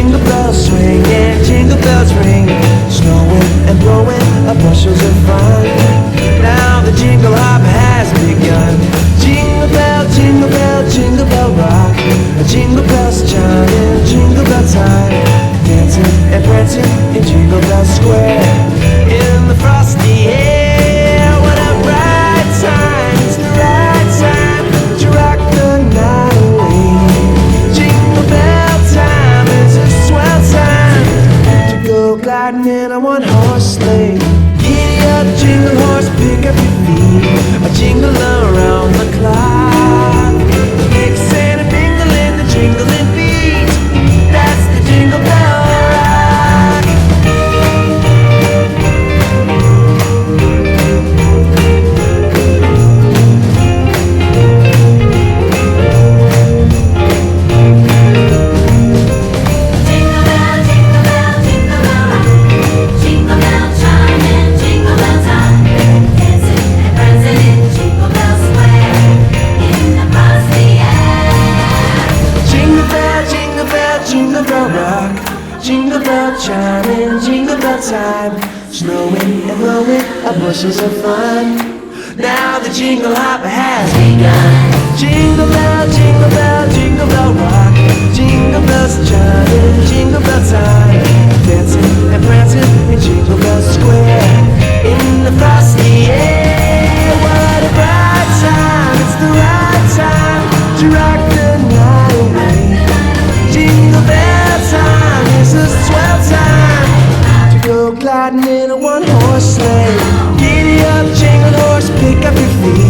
jingle bells swing and jingle bells ring. Snowing and blowing up bushels of fun. Now the jingle hop has begun. Jingle bell, jingle bell, jingle bell rock. Jingle bells chiming, jingle bell time. Dancing and prancing in Jingle Bell Square. In the frosty air, what a bright time. It's the right time to rock the night away. Jingle bell time is a swell time to go gliding in a one-horse sleigh. Giddy up, jingle horse, pick up your feet. A jingle around the clock. Mix and a mingle in the jingling beat. That's the Jingle Bell Rock. Jingle bell, jingle bell, jingle bell rock. Jingle bell chiming, jingle bell time. Dancing and prancing in Jingle Bell Square. In the frosty air. Jingle bell, jingle bell, jingle bell rock. Jingle bell chiming, jingle bell time. Snowing and blowing up bushels of fun. Now the jingle hop has begun. Jingle bell, jingle bell, jingle bell rock. Jingle bells chiming, jingle bell time. Dancing and prancing in Jingle Bell Square. In the frosty air, what a bright time. It's the right time to rock the night away. Jingle bell time is a swell time to go gliding in a one-horse sleigh. Giddy up, jingle horse, pick up your feet.